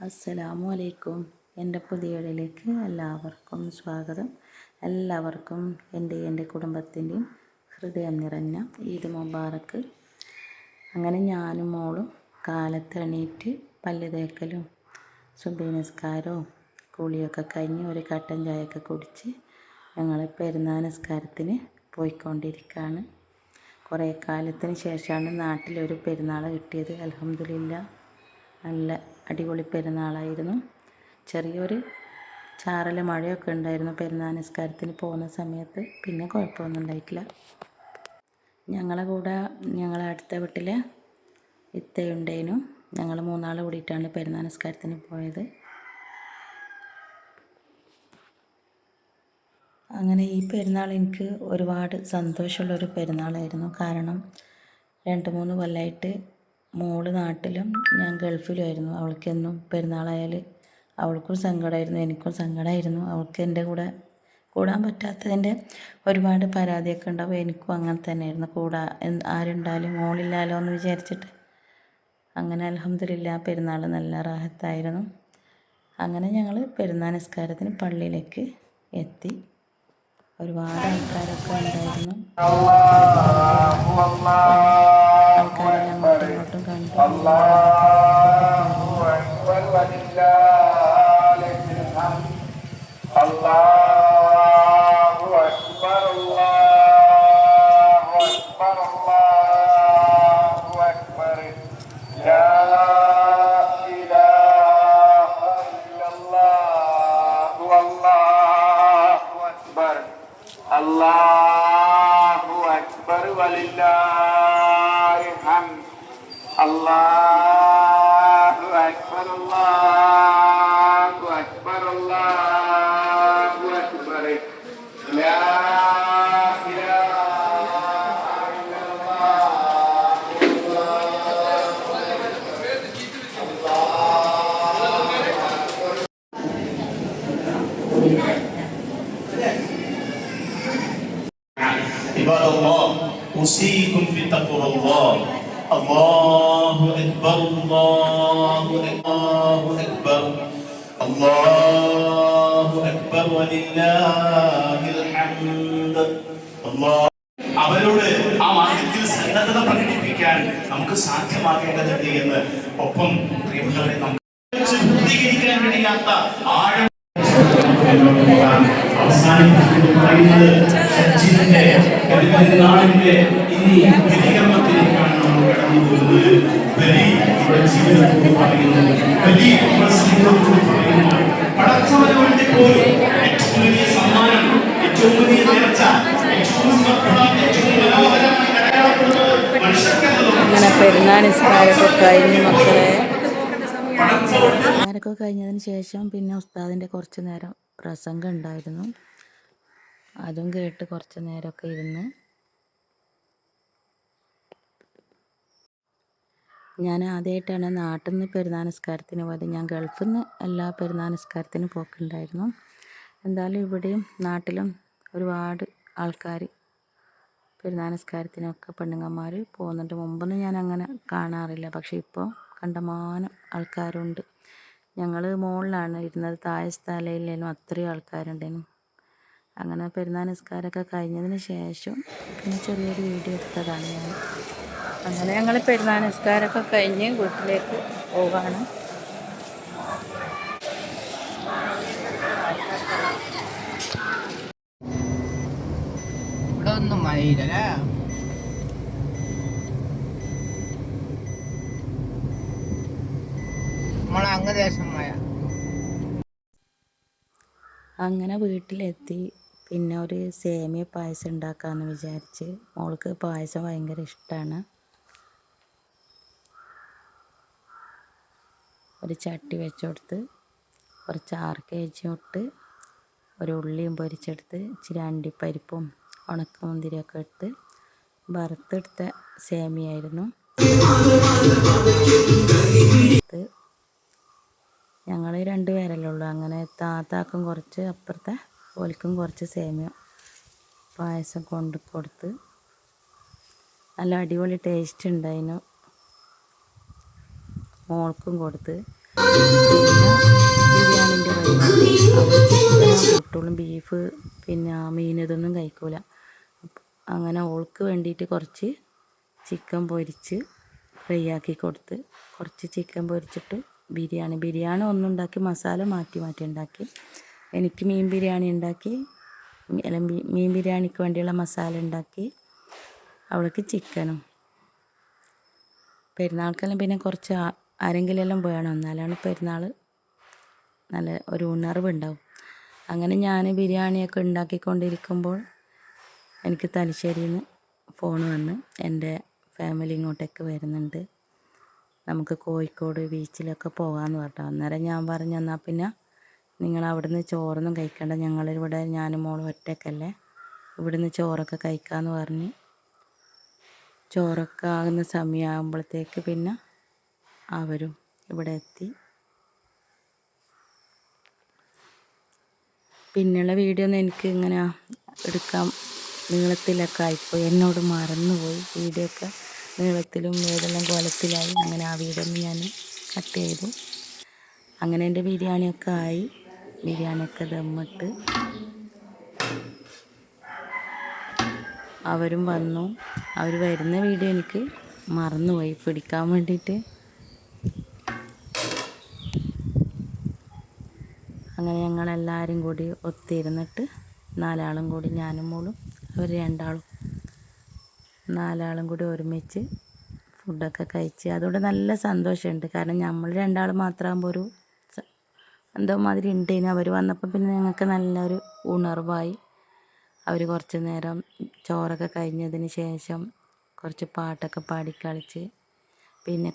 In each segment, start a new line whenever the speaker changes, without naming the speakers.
അസ്സലാമു അലൈക്കും. എൻ്റെ പുതിയയിലേക്ക് എല്ലാവർക്കും സ്വാഗതം. എല്ലാവർക്കും എൻ്റെ കുടുംബത്തിൻ്റെയും ഹൃദയം നിറഞ്ഞ ഈദ് മുബാറക്ക്. അങ്ങനെ ഞാനും മോളും കാലത്ത് എണീറ്റ് പല്ല് തേക്കലും സുബ്ഹി നിസ്കാരവും കുളിയൊക്കെ കഴിഞ്ഞ് ഒരു കട്ടൻ ചായയൊക്കെ കുടിച്ച് ഞങ്ങൾ പെരുന്നാൾ നിസ്കാരത്തിന് പോയിക്കൊണ്ടിരിക്കുകയാണ്. കുറേ കാലത്തിന് ശേഷമാണ് നാട്ടിലൊരു പെരുന്നാൾ കിട്ടിയത്. അൽഹംദുലില്ലാ, നല്ല അടിപൊളി പെരുന്നാളായിരുന്നു. ചെറിയൊരു ചാറൽ മഴയൊക്കെ ഉണ്ടായിരുന്നു പെരുന്നാൾ നിസ്കാരത്തിന് പോകുന്ന സമയത്ത്. പിന്നെ കുഴപ്പമൊന്നും ഉണ്ടായിട്ടില്ല. ഞങ്ങളെ കൂടെ ഞങ്ങളെ അടുത്ത വീട്ടിലെ ഇത്തയുണ്ടേനും ഞങ്ങൾ മൂന്നാൾ കൂടിയിട്ടാണ് പെരുന്നാൾ നിസ്കാരത്തിന് പോയത്. അങ്ങനെ ഈ പെരുന്നാൾ എനിക്ക് ഒരുപാട് സന്തോഷമുള്ളൊരു പെരുന്നാളായിരുന്നു. കാരണം 2-3 കൊല്ലമായിട്ട് മോള് നാട്ടിലും ഞാൻ ഗൾഫിലുമായിരുന്നു. അവൾക്കെന്നും പെരുന്നാളായാൽ അവൾക്കും സങ്കടമായിരുന്നു, എനിക്കും സങ്കടമായിരുന്നു. അവൾക്ക് എൻ്റെ കൂടെ കൂടാൻ പറ്റാത്തതിൻ്റെ ഒരുപാട് പരാതിയൊക്കെ ഉണ്ടാവും. എനിക്കും അങ്ങനെ തന്നെയായിരുന്നു. ആരുണ്ടായാലും മോളില്ലാലോ എന്ന് വിചാരിച്ചിട്ട്. അങ്ങനെ അൽഹംദുലില്ലാ പെരുന്നാൾ നല്ല റാഹത്തായിരുന്നു. അങ്ങനെ ഞങ്ങൾ പെരുന്നാൾ നിസ്കാരത്തിന് പള്ളിയിലേക്ക് എത്തി. ഒരുപാട് ആൾക്കാരൊക്കെ ഉണ്ടായിരുന്നു. ആൾക്കാരെല്ലാം അങ്ങോട്ടും ഇങ്ങോട്ടും കണ്ടു.
അല്ലാഹു അക്ബർ വലില്ലാഹിൽ ഹംദ്. അല്ലാഹു അക്ബർ അല്ലാഹു അക്ബർ അല്ലാഹു അക്ബർ. ലാ عباد الله أوصيكم بتقوى الله. الله أكبر الله أكبر الله أكبر ولله الحمد. അവരോട് ആ മാർഗത്തിൽ സന്നദ്ധത പ്രകടിപ്പിക്കാൻ നമുക്ക് സാധ്യമാകേണ്ടതുണ്ട് എന്ന് ഒപ്പം പ്രിയപ്പെട്ടവരെ നമുക്ക് പൂർത്തീകരിക്കാൻ കഴിയാത്ത ആഴം അവസാനിപ്പിച്ചുകൊണ്ട് പറയുന്നത് ഹജ്ജിന്റെ പെരുന്നാളിന്റെ ഇനി പ്രതികരണത്തിലേക്കാണ് നമ്മൾ കടന്നു പോകുന്നത്. ബലി നമ്മുടെ ജീവിതത്തിൽ പറയുന്നത്, ബലി നമ്മുടെ ജീവിതത്തിൽ പറയുന്നു. പടച്ചവന് വേണ്ടി പോലും ഏറ്റവും വലിയ സമ്മാനം, ഏറ്റവും വലിയ നേർച്ച, ഏറ്റവും മനോഹരമായി അടയാളപ്പെടുന്നത് മനുഷ്യർക്കെന്നതാണ്.
അങ്ങനെ പെരുന്നാൾ നിസ്കാരമൊക്കെ കഴിഞ്ഞ് മക്കളെ നിസ്കാരമൊക്കെ കഴിഞ്ഞതിന് ശേഷം പിന്നെ ഉസ്താദിൻ്റെ കുറച്ച് നേരം പ്രസംഗം ഉണ്ടായിരുന്നു. അതും കേട്ട് കുറച്ച് നേരമൊക്കെ ഇരുന്ന് ഞാൻ ആദ്യമായിട്ടാണ് നാട്ടിൽ നിന്ന് പെരുന്നാൾ നിസ്കാരത്തിന് പോയത്. ഞാൻ ഗൾഫിൽ നിന്ന് എല്ലാ പെരുന്നാൾ നിസ്കാരത്തിനും പോക്കുണ്ടായിരുന്നു. എന്തായാലും ഇവിടെയും നാട്ടിലും ഒരുപാട് ആൾക്കാർ പെരുന്നാൾ നിസ്കാരത്തിനൊക്കെ പെണ്ണുങ്ങന്മാർ പോകുന്നുണ്ട്. മുമ്പൊന്നും ഞാൻ അങ്ങനെ കാണാറില്ല, പക്ഷേ ഇപ്പോൾ കണ്ടമാനം ആൾക്കാരുണ്ട്. ഞങ്ങൾ മുകളിലാണ് ഇരുന്നത്, താഴെ സ്ഥലമില്ലേനും അത്രയും ആൾക്കാരുണ്ടായിരുന്നു. അങ്ങനെ പെരുന്നാൾ നിസ്കാരമൊക്കെ കഴിഞ്ഞതിന് ശേഷം പിന്നെ ചെറിയൊരു വീഡിയോ എടുത്തതാണ് ഞാൻ. അങ്ങനെ ഞങ്ങൾ പെരുന്നാൾ നിസ്കാരമൊക്കെ കഴിഞ്ഞ് വീട്ടിലേക്ക് പോവാണ്.
ഇവിടെ ഒന്നും മഴയില്ലല്ലേ? നമ്മളെ അംഗദേശം മഴ.
അങ്ങനെ വീട്ടിലെത്തി. പിന്നെ ഒരു സേമിയ പായസം ഉണ്ടാക്കാമെന്ന് വിചാരിച്ച്. മോൾക്ക് പായസം ഭയങ്കര ഇഷ്ടമാണ്. ഒരു ചട്ടി വെച്ച് കൊടുത്ത് കുറച്ച് ആർക്കേച്ചിട്ട് ഒരു ഉള്ളിയും പൊരിച്ചെടുത്ത് ഇച്ചിരി അണ്ടിപ്പരിപ്പും ഉണക്കമുന്തിരിയൊക്കെ ഇട്ട് വറുത്തെടുത്ത സേമിയായിരുന്നു. ഞങ്ങൾ 2 പേരല്ലേ ഉള്ളൂ. അങ്ങനെ താത്താക്കും കുറച്ച്, അപ്പുറത്തെ ഓൽക്കും കുറച്ച് സേമിയ പായസം കൊണ്ട് കൊടുത്ത്. നല്ല അടിപൊളി ടേസ്റ്റ് ഉണ്ടായിരുന്നു. മോൾക്കും കൊടുത്ത്. കുട്ടികളും ബീഫ് പിന്നെ മീൻ ഇതൊന്നും കഴിക്കൂല. അങ്ങനെ ഓൾക്ക് വേണ്ടിയിട്ട് കുറച്ച് ചിക്കൻ പൊരിച്ച് ഫ്രൈ ആക്കി കൊടുത്ത്, കുറച്ച് ചിക്കൻ പൊരിച്ചിട്ട് ബിരിയാണി ഒന്നുണ്ടാക്കി, മസാല മാറ്റി ഉണ്ടാക്കി. എനിക്ക് മീൻ ബിരിയാണി ഉണ്ടാക്കി, അല്ല മീൻ ബിരിയാണിക്ക് വേണ്ടിയുള്ള മസാല ഉണ്ടാക്കി, അവൾക്ക് ചിക്കനും. പെരുന്നാൾക്കെല്ലാം പിന്നെ കുറച്ച് ആരെങ്കിലും എല്ലാം വേണം, എന്നാലാണ് പെരുന്നാൾ നല്ല ഒരു ഉണർവുണ്ടാവും. അങ്ങനെ ഞാൻ ബിരിയാണിയൊക്കെ ഉണ്ടാക്കിക്കൊണ്ടിരിക്കുമ്പോൾ എനിക്ക് തലശ്ശേരിയിൽ നിന്ന് ഫോൺ വന്ന് എൻ്റെ ഫാമിലി ഇങ്ങോട്ടേക്ക് വരുന്നുണ്ട്, നമുക്ക് കോഴിക്കോട് ബീച്ചിലൊക്കെ പോകാമെന്ന് പറഞ്ഞു. അന്നേരം ഞാൻ പറഞ്ഞു, എന്നാൽ പിന്നെ നിങ്ങൾ അവിടുന്ന് ചോറൊന്നും കഴിക്കണ്ട, ഞങ്ങളിവിടെ ഞാനും മോളും ഒറ്റയ്ക്കല്ലേ, ഇവിടുന്ന് ചോറൊക്കെ കഴിക്കാമെന്ന് പറഞ്ഞ് ചോറൊക്കെ ആകുന്ന സമയമാകുമ്പോഴത്തേക്ക് പിന്നെ അവരും ഇവിടെ എത്തി. പിന്നെയുള്ള വീഡിയോ ഒന്നും എനിക്ക് ഇങ്ങനെ എടുക്കാം നീളത്തിലൊക്കെ ആയിപ്പോയി, എന്നോട് മറന്നുപോയി. വീഡിയോ ഒക്കെ നീളത്തിലും ഏതെല്ലാം കോലത്തിലായി. അങ്ങനെ ആ വീഡിയോ ഒന്ന് ഞാൻ കട്ട് ചെയ്തു. അങ്ങനെ എൻ്റെ ബിരിയാണിയൊക്കെ ആയി. ബിരിയാണിയൊക്കെ ദമ്മിട്ട് അവരും വന്നു. അവർ വരുന്ന വീഡിയോ എനിക്ക് മറന്നുപോയി പിടിക്കാൻ വേണ്ടിയിട്ട്. അങ്ങനെ ഞങ്ങളെല്ലാവരും കൂടി ഒത്തിരുന്നിട്ട് നാലാളും കൂടി, ഞാനും മോളും അവർ രണ്ടാളും, നാലാളും കൂടി ഒരുമിച്ച് ഫുഡൊക്കെ കഴിച്ച്. അതുകൊണ്ട് നല്ല സന്തോഷമുണ്ട്. കാരണം നമ്മൾ രണ്ടാൾ മാത്രമാകുമ്പോൾ ഒരു എന്തോ മാതിരി ഉണ്ടേനു. അവർ വന്നപ്പോൾ പിന്നെ ഞങ്ങൾക്ക് നല്ലൊരു ഉണർവായി. അവർ കുറച്ച് നേരം ചോറൊക്കെ കഴിഞ്ഞതിന് ശേഷം കുറച്ച് പാട്ടൊക്കെ പാടിക്കളിച്ച്, പിന്നെ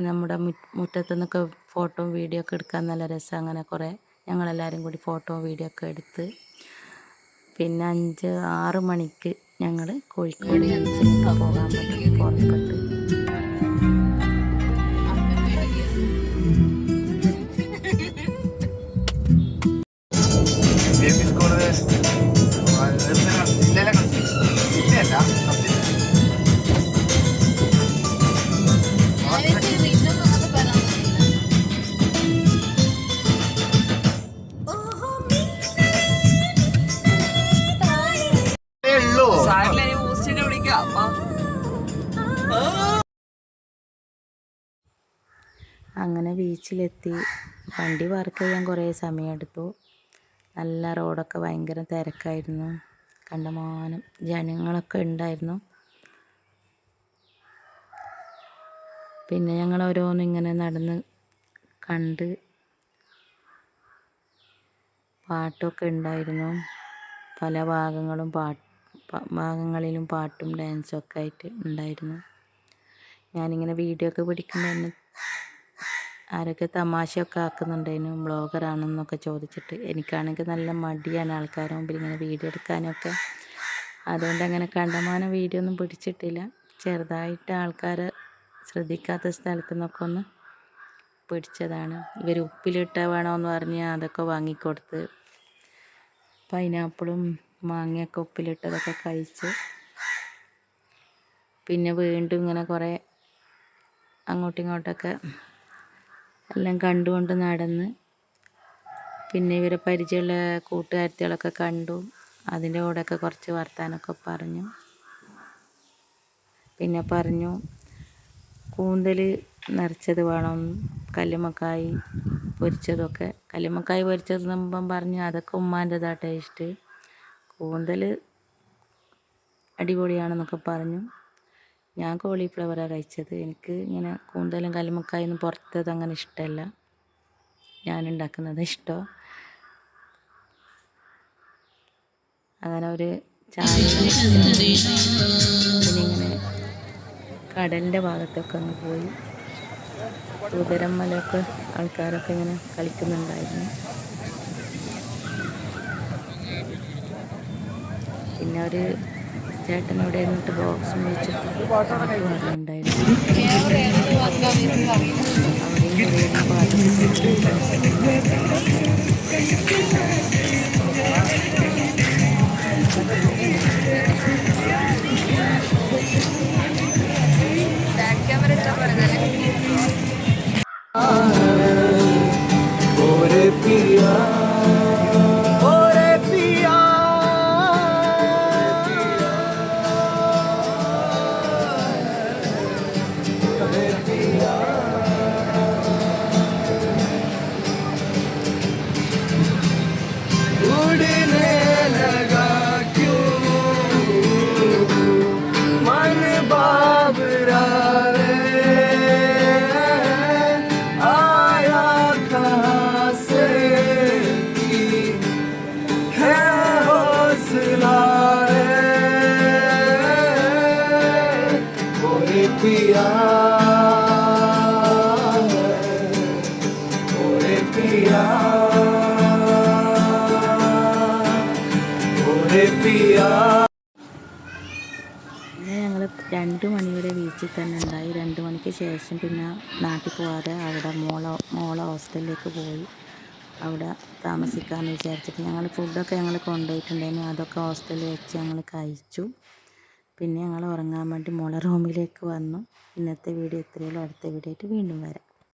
നമ്മുടെ മുറ്റത്തുനിന്നൊക്കെ ഫോട്ടോ വീഡിയോ ഒക്കെ എടുക്കാൻ നല്ല രസം. അങ്ങനെ കുറേ ഞങ്ങളെല്ലാവരും കൂടി ഫോട്ടോ വീഡിയോ ഒക്കെ എടുത്ത് പിന്നെ 5-6 മണിക്ക് ഞങ്ങൾ കോഴിക്കോട് ബീച്ചിലേക്ക് പോകാൻ വേണ്ടി പുറപ്പെട്ടു. അങ്ങനെ ബീച്ചിലെത്തി. വണ്ടി പാർക്ക് ചെയ്യാൻ കുറേ സമയമെടുത്തു. നല്ല റോഡൊക്കെ ഭയങ്കര തിരക്കായിരുന്നു, കണ്ടമാനം ജനങ്ങളൊക്കെ ഉണ്ടായിരുന്നു. പിന്നെ ഞങ്ങൾ ഓരോന്നിങ്ങനെ നടന്ന് കണ്ട്, പാട്ടൊക്കെ ഉണ്ടായിരുന്നു. പല ഭാഗങ്ങളിലും പാട്ടും ഡാൻസും ഒക്കെ ആയിട്ട് ഉണ്ടായിരുന്നു. ഞാനിങ്ങനെ വീഡിയോ ഒക്കെ പിടിക്കുമ്പോൾ തന്നെ ആരൊക്കെ തമാശയൊക്കെ ആക്കുന്നുണ്ടായിരുന്നു, ബ്ലോഗറാണെന്നൊക്കെ ചോദിച്ചിട്ട്. എനിക്കാണെങ്കിൽ നല്ല മടിയാണ് ആൾക്കാരുടെ മുമ്പിൽ ഇങ്ങനെ വീഡിയോ എടുക്കാനൊക്കെ. അതുകൊണ്ട് അങ്ങനെ കണ്ടമാനം വീഡിയോ ഒന്നും പിടിച്ചിട്ടില്ല. ചെറുതായിട്ട് ആൾക്കാർ ശ്രദ്ധിക്കാത്ത സ്ഥലത്തു നിന്നൊക്കെ ഒന്ന് പിടിച്ചതാണ്. ഇവർ ഉപ്പിലിട്ട വേണമെന്ന് പറഞ്ഞ് അതൊക്കെ വാങ്ങിക്കൊടുത്ത്, പൈനാപ്പിളും മാങ്ങയൊക്കെ ഉപ്പിലിട്ടതൊക്കെ കഴിച്ച്, പിന്നെ വീണ്ടും ഇങ്ങനെ കുറേ അങ്ങോട്ടും ഇങ്ങോട്ടൊക്കെ എല്ലാം കണ്ടുകൊണ്ട് നടന്ന്, പിന്നെ ഇവരെ പരിചയമുള്ള കൂട്ടുകാരത്തികളൊക്കെ കണ്ടു. അതിൻ്റെ കൂടെയൊക്കെ കുറച്ച് വർത്താനമൊക്കെ പറഞ്ഞു. പിന്നെ പറഞ്ഞു കൂന്തൽ നിറച്ചത് വേണം, കല്ലുമ്മക്കായ് പൊരിച്ചതൊക്കെ. കല്ലുമ്മക്കായ് പൊരിച്ചത് മുമ്പം പറഞ്ഞു അതൊക്കെ ഉമ്മാൻ്റെതാ ടേസ്റ്റ്, കൂന്തൽ അടിപൊളിയാണെന്നൊക്കെ പറഞ്ഞു. ഞാൻ കോളിഫ്ലവറാണ് കഴിച്ചത്. എനിക്ക് ഇങ്ങനെ കൂന്തലും കല്ലുമ്മക്കായൊന്നും പുറത്തത് അങ്ങനെ ഇഷ്ടമല്ല, ഞാനുണ്ടാക്കുന്നത് ഇഷ്ടം. അങ്ങനെ ഒരു ചായ പിന്നെ ഇങ്ങനെ കടലിൻ്റെ ഭാഗത്തൊക്കെ അങ്ങ് പോയി. കുതിരമ്മലൊക്കെ ആൾക്കാരൊക്കെ ഇങ്ങനെ കളിക്കുന്നുണ്ടായിരുന്നു. പിന്നെ ഒരു ചേട്ടൻ ഇവിടെ നിന്നിട്ട് ബോക്സും വെച്ചിട്ട് പാട്ട് പാടുന്നുണ്ടായിരുന്നു. അവിടെയും കുറേ പാട്ടൊക്കെ
ओरे पिया ओरे पिया ओरे पिया उड़ने लगा क्यों मन बाबरा रे आया कहाँ से है हौसला ओरे पिया ओरे पिया ओरे पिया
പിന്നെ ഞങ്ങൾ 2 മണി വരെ ബീച്ചിൽ തന്നെ ഉണ്ടായി. 2 മണിക്ക് ശേഷം പിന്നെ നാട്ടിൽ പോകാതെ അവിടെ മോളെ ഹോസ്റ്റലിലേക്ക് പോയി. അവിടെ താമസിക്കാമെന്ന് വിചാരിച്ചിട്ട് ഞങ്ങൾ ഫുഡൊക്കെ ഞങ്ങൾ കൊണ്ടുപോയിട്ടുണ്ടായിരുന്നു. അതൊക്കെ ഹോസ്റ്റലിൽ വെച്ച് ഞങ്ങൾ കഴിച്ചു. പിന്നെ ഞങ്ങൾ ഉറങ്ങാൻ വേണ്ടി മോളെ റൂമിലേക്ക് വന്നു. ഇന്നത്തെ വീഡിയോ ഇത്രയേ ഉള്ളൂ. അടുത്ത വീഡിയോ ആയിട്ട് വീണ്ടും വരാം.